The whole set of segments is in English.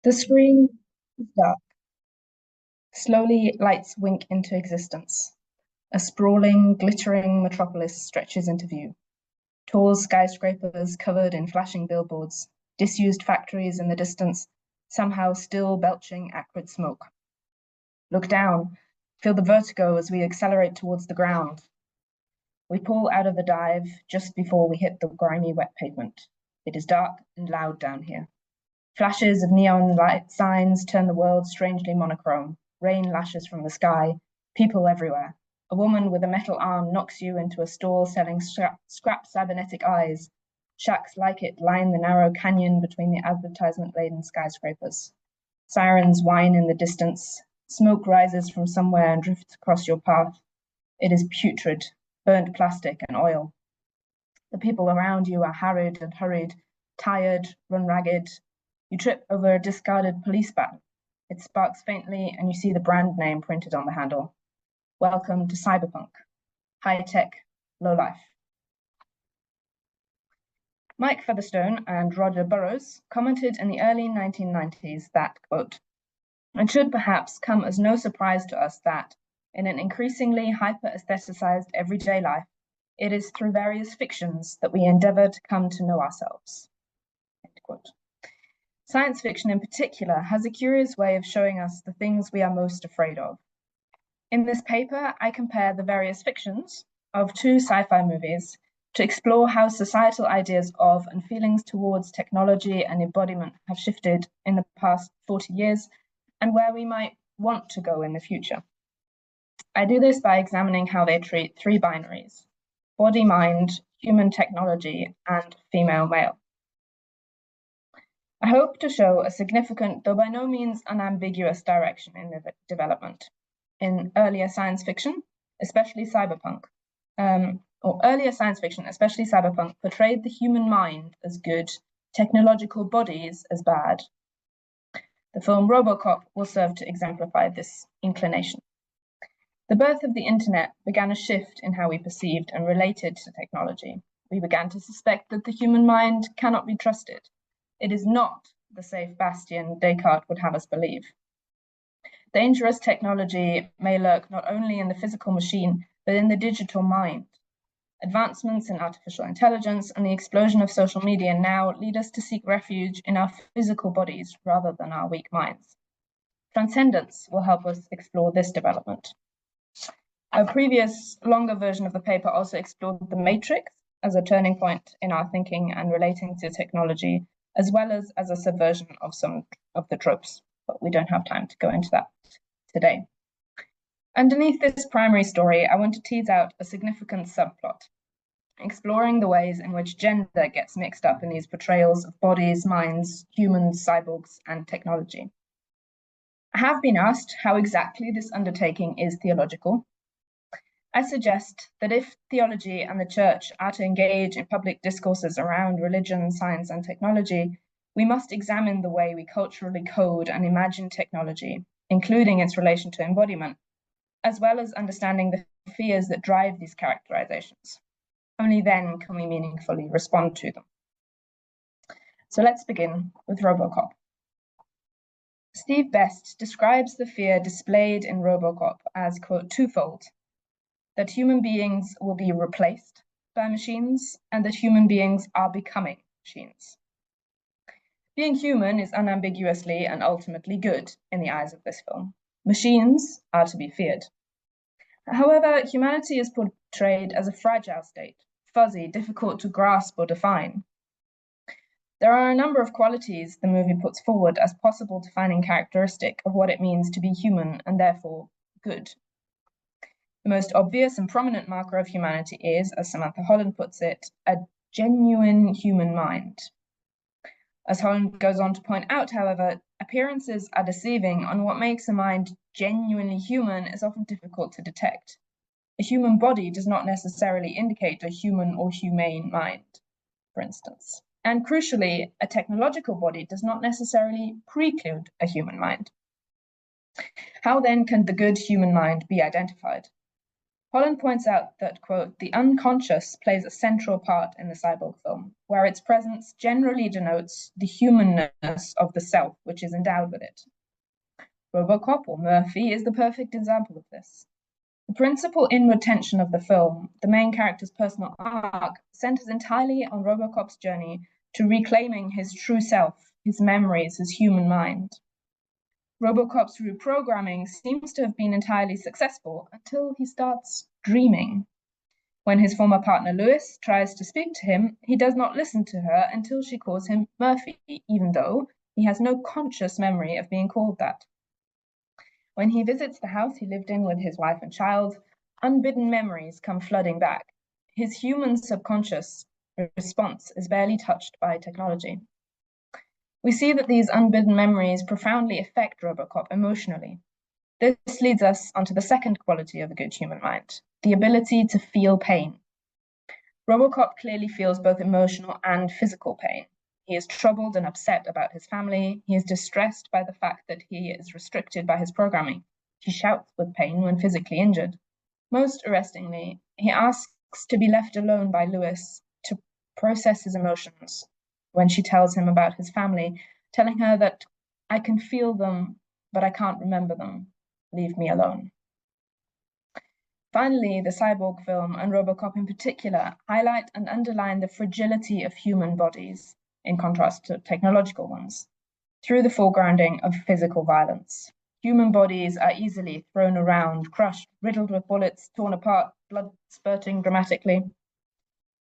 The screen is dark. Slowly, lights wink into existence. A sprawling, glittering metropolis stretches into view. Tall skyscrapers covered in flashing billboards, disused factories in the distance, somehow still belching acrid smoke. Look down, feel the vertigo as we accelerate towards the ground. We pull out of the dive just before we hit the grimy, wet pavement. It is dark and loud down here. Flashes of neon light signs turn the world strangely monochrome. Rain lashes from the sky, people everywhere. A woman with a metal arm knocks you into a stall selling scrap cybernetic eyes. Shacks like it line the narrow canyon between the advertisement-laden skyscrapers. Sirens whine in the distance. Smoke rises from somewhere and drifts across your path. It is putrid, burnt plastic and oil. The people around you are harried and hurried, tired, run ragged. You trip over a discarded police baton. It sparks faintly and you see the brand name printed on the handle. Welcome to cyberpunk. High-tech, low-life. Mike Featherstone and Roger Burrows commented in the early 1990s that, quote, "It should perhaps come as no surprise to us that, in an increasingly hyper-aestheticized everyday life, it is through various fictions that we endeavor to come to know ourselves." End quote. Science fiction in particular has a curious way of showing us the things we are most afraid of. In this paper, I compare the various fictions of two sci-fi movies to explore how societal ideas of and feelings towards technology and embodiment have shifted in the past 40 years and where we might want to go in the future. I do this by examining how they treat three binaries: body, mind, human technology, and female male. I hope to show a significant, though by no means unambiguous, direction in the development. In earlier science fiction, especially cyberpunk, portrayed the human mind as good, technological bodies as bad. The film RoboCop will serve to exemplify this inclination. The birth of the internet began a shift in how we perceived and related to technology. We began to suspect that the human mind cannot be trusted. It is not the safe bastion Descartes would have us believe. Dangerous technology may lurk not only in the physical machine, but in the digital mind. Advancements in artificial intelligence and the explosion of social media now lead us to seek refuge in our physical bodies rather than our weak minds. Transcendence will help us explore this development. A previous, longer version of the paper also explored the matrix as a turning point in our thinking and relating to technology, as well as a subversion of some of the tropes, but we don't have time to go into that today. Underneath this primary story, I want to tease out a significant subplot, exploring the ways in which gender gets mixed up in these portrayals of bodies, minds, humans, cyborgs, and technology. I have been asked how exactly this undertaking is theological. I suggest that if theology and the church are to engage in public discourses around religion, science, and technology, we must examine the way we culturally code and imagine technology, including its relation to embodiment, as well as understanding the fears that drive these characterizations. Only then can we meaningfully respond to them. So let's begin with RoboCop. Steve Best describes the fear displayed in RoboCop as, quote, twofold: that human beings will be replaced by machines and that human beings are becoming machines. Being human is unambiguously and ultimately good in the eyes of this film. Machines are to be feared. However, humanity is portrayed as a fragile state, fuzzy, difficult to grasp or define. There are a number of qualities the movie puts forward as possible defining characteristic of what it means to be human and therefore good. The most obvious and prominent marker of humanity is, as Samantha Holland puts it, a genuine human mind. As Holland goes on to point out, however, appearances are deceiving, and what makes a mind genuinely human is often difficult to detect. A human body does not necessarily indicate a human or humane mind, for instance. And crucially, a technological body does not necessarily preclude a human mind. How then can the good human mind be identified? Holland points out that, quote, the unconscious plays a central part in the cyborg film, where its presence generally denotes the humanness of the self which is endowed with it. Robocop, or Murphy, is the perfect example of this. The principal inward tension of the film, the main character's personal arc, centers entirely on Robocop's journey to reclaiming his true self, his memories, his human mind. Robocop's reprogramming seems to have been entirely successful until he starts dreaming. When his former partner Lewis tries to speak to him, he does not listen to her until she calls him Murphy, even though he has no conscious memory of being called that. When he visits the house he lived in with his wife and child, unbidden memories come flooding back. His human subconscious response is barely touched by technology. We see that these unbidden memories profoundly affect Robocop emotionally. This leads us onto the second quality of a good human mind, the ability to feel pain. Robocop clearly feels both emotional and physical pain. He is troubled and upset about his family. He is distressed by the fact that he is restricted by his programming. He shouts with pain when physically injured. Most arrestingly, he asks to be left alone by Lewis to process his emotions when she tells him about his family, telling her that I can feel them, but I can't remember them. Leave me alone. Finally, the cyborg film, and Robocop in particular, highlight and underline the fragility of human bodies, in contrast to technological ones, through the foregrounding of physical violence. Human bodies are easily thrown around, crushed, riddled with bullets, torn apart, blood spurting dramatically.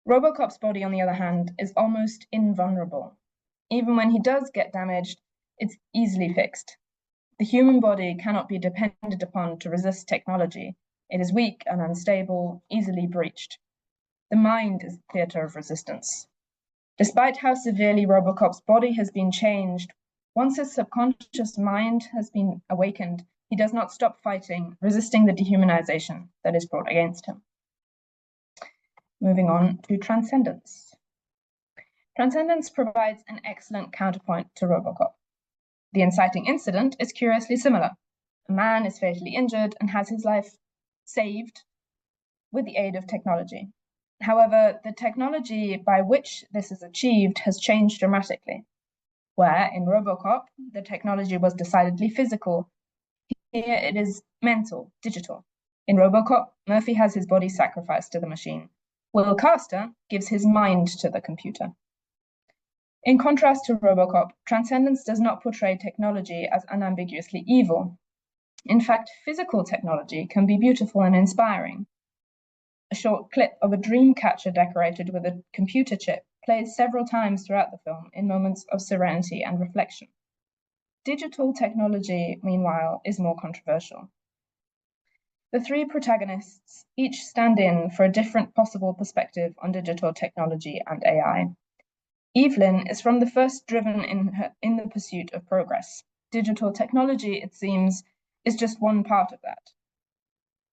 Robocop's body, on the other hand, is almost invulnerable. Even when he does get damaged, it's easily fixed. The human body cannot be depended upon to resist technology. It is weak and unstable, easily breached. The mind is the theater of resistance. Despite how severely Robocop's body has been changed, once his subconscious mind has been awakened, he does not stop fighting, resisting the dehumanization that is brought against him. Moving on to Transcendence. Transcendence provides an excellent counterpoint to Robocop. The inciting incident is curiously similar. A man is fatally injured and has his life saved with the aid of technology. However, the technology by which this is achieved has changed dramatically. Where in Robocop, the technology was decidedly physical, here it is mental, digital. In Robocop, Murphy has his body sacrificed to the machine. Will Caster gives his mind to the computer. In contrast to Robocop, Transcendence does not portray technology as unambiguously evil. In fact, physical technology can be beautiful and inspiring. A short clip of a dream catcher decorated with a computer chip plays several times throughout the film in moments of serenity and reflection. Digital technology, meanwhile, is more controversial. The three protagonists each stand in for a different possible perspective on digital technology and AI. Evelyn is from the first driven in the pursuit of progress. Digital technology, it seems, is just one part of that.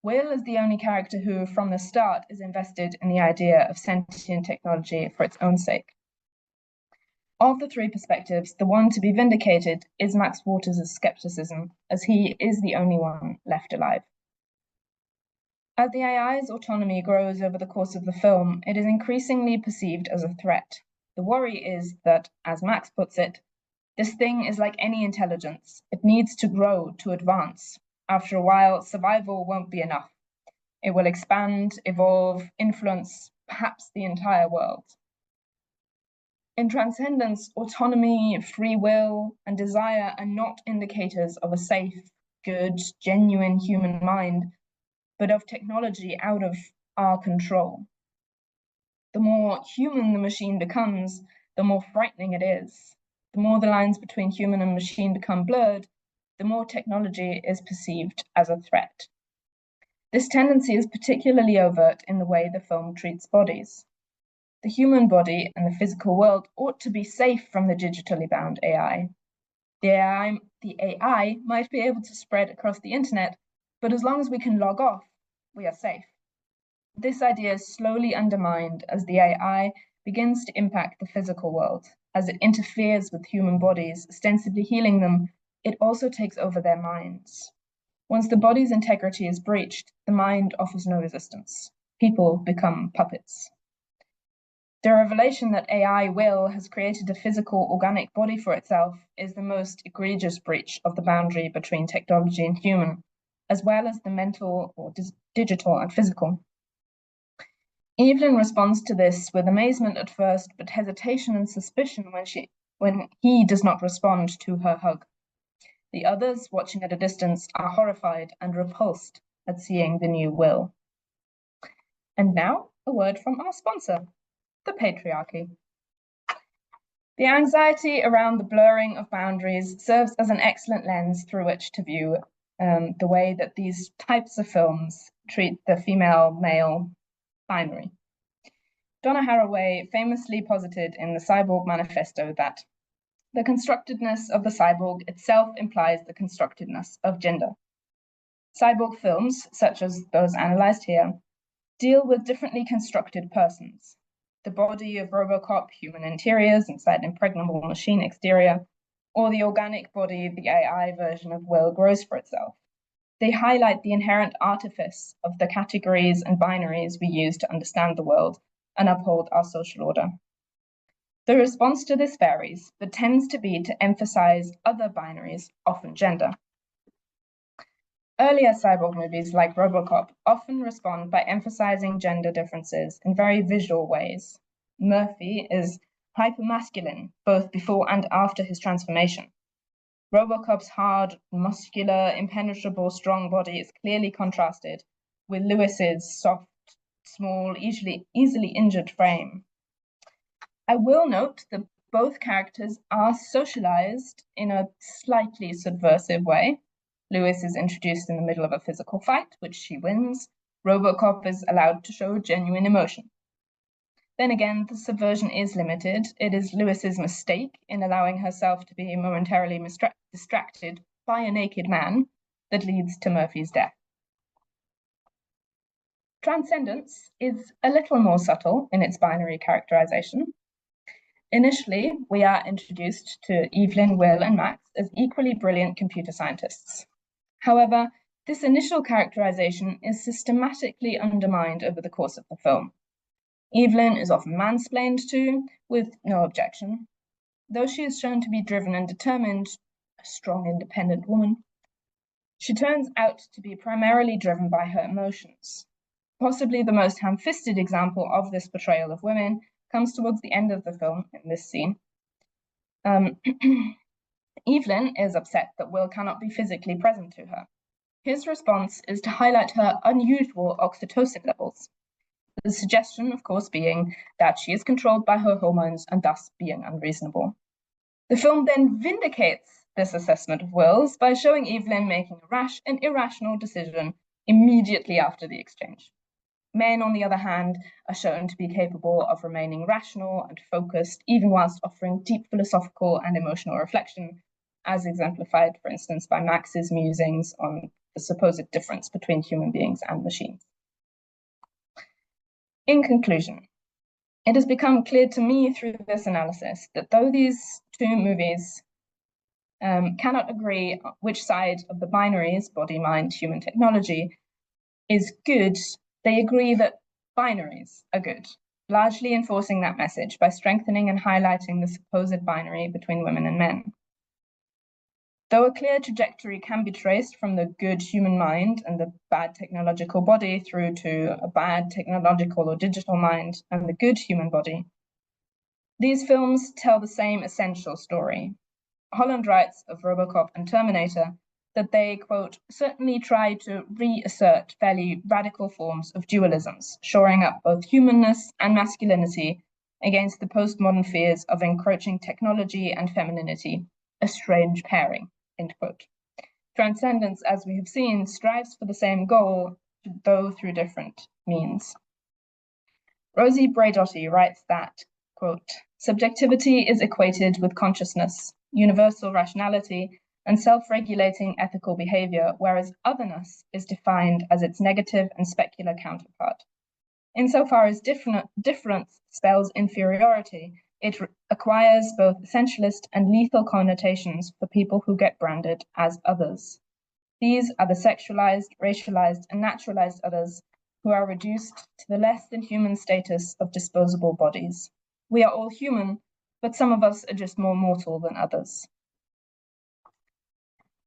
Will is the only character who, from the start, is invested in the idea of sentient technology for its own sake. Of the three perspectives, the one to be vindicated is Max Waters' skepticism, as he is the only one left alive. As the AI's autonomy grows over the course of the film, it is increasingly perceived as a threat. The worry is that, as Max puts it, this thing is like any intelligence. It needs to grow, to advance. After a while, survival won't be enough. It will expand, evolve, influence perhaps the entire world. In Transcendence, autonomy, free will, and desire are not indicators of a safe, good, genuine human mind, but of technology out of our control. The more human the machine becomes, the more frightening it is. The more the lines between human and machine become blurred, the more technology is perceived as a threat. This tendency is particularly overt in the way the film treats bodies. The human body and the physical world ought to be safe from the digitally bound AI. The AI might be able to spread across the internet, but as long as we can log off, we are safe. This idea is slowly undermined as the AI begins to impact the physical world. As it interferes with human bodies, ostensibly healing them, it also takes over their minds. Once the body's integrity is breached, the mind offers no resistance. People become puppets. The revelation that AI will has created a physical, organic body for itself is the most egregious breach of the boundary between technology and human, as well as the mental or digital and physical. Evelyn responds to this with amazement at first, but hesitation and suspicion when he does not respond to her hug. The others, watching at a distance, are horrified and repulsed at seeing the new will. And now, a word from our sponsor, the patriarchy. The anxiety around the blurring of boundaries serves as an excellent lens through which to view the way that these types of films treat the female-male binary. Donna Haraway famously posited in the Cyborg Manifesto that the constructedness of the cyborg itself implies the constructedness of gender. Cyborg films, such as those analyzed here, deal with differently constructed persons. The body of RoboCop, human interiors inside impregnable machine exterior, or the organic body, the AI version of Will grows for itself. They highlight the inherent artifice of the categories and binaries we use to understand the world and uphold our social order. The response to this varies, but tends to be to emphasize other binaries, often gender. Earlier cyborg movies like RoboCop often respond by emphasizing gender differences in very visual ways. Murphy is hypermasculine, both before and after his transformation. RoboCop's hard, muscular, impenetrable, strong body is clearly contrasted with Lewis's soft, small, easily injured frame. I will note that both characters are socialized in a slightly subversive way. Lewis is introduced in the middle of a physical fight, which she wins. RoboCop is allowed to show genuine emotion. Then again, the subversion is limited. It is Lewis's mistake in allowing herself to be momentarily distracted by a naked man that leads to Murphy's death. Transcendence is a little more subtle in its binary characterization. Initially, we are introduced to Evelyn, Will, and Max as equally brilliant computer scientists. However, this initial characterization is systematically undermined over the course of the film. Evelyn is often mansplained to, with no objection. Though she is shown to be driven and determined, a strong, independent woman, she turns out to be primarily driven by her emotions. Possibly the most ham-fisted example of this portrayal of women comes towards the end of the film in this scene. Evelyn is upset that Will cannot be physically present to her. His response is to highlight her unusual oxytocin levels. The suggestion, of course, being that she is controlled by her hormones and thus being unreasonable. The film then vindicates this assessment of Will's by showing Evelyn making a rash and irrational decision immediately after the exchange. Men, on the other hand, are shown to be capable of remaining rational and focused, even whilst offering deep philosophical and emotional reflection, as exemplified, for instance, by Max's musings on the supposed difference between human beings and machines. In conclusion, it has become clear to me through this analysis that though these two movies cannot agree which side of the binaries, body, mind, human technology, is good, they agree that binaries are good, largely enforcing that message by strengthening and highlighting the supposed binary between women and men. Though a clear trajectory can be traced from the good human mind and the bad technological body through to a bad technological or digital mind and the good human body, these films tell the same essential story. Holland writes of RoboCop and Terminator that they, quote, certainly try to reassert fairly radical forms of dualisms, shoring up both humanness and masculinity against the postmodern fears of encroaching technology and femininity, a strange pairing, end quote. Transcendence, as we have seen, strives for the same goal, though through different means. Rosie Braidotti writes that, quote, subjectivity is equated with consciousness, universal rationality, and self-regulating ethical behavior, whereas otherness is defined as its negative and specular counterpart. Insofar as difference spells inferiority, it acquires both essentialist and lethal connotations for people who get branded as others. These are the sexualized, racialized, and naturalized others who are reduced to the less than human status of disposable bodies. We are all human, but some of us are just more mortal than others.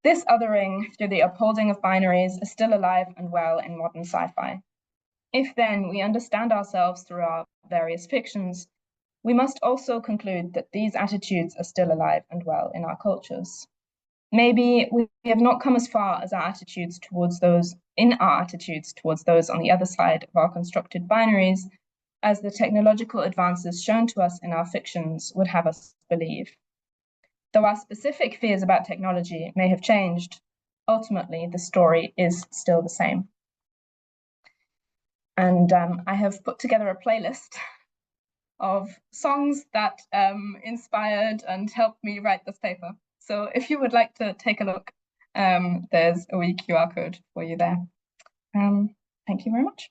This othering through the upholding of binaries is still alive and well in modern sci-fi. If then we understand ourselves through our various fictions, we must also conclude that these attitudes are still alive and well in our cultures. Maybe we have not come as far as our attitudes towards those on the other side of our constructed binaries as the technological advances shown to us in our fictions would have us believe. Though our specific fears about technology may have changed, ultimately the story is still the same. And I have put together a playlist of songs that inspired and helped me write this paper. So if you would like to take a look, there's a wee QR code for you there. Thank you very much.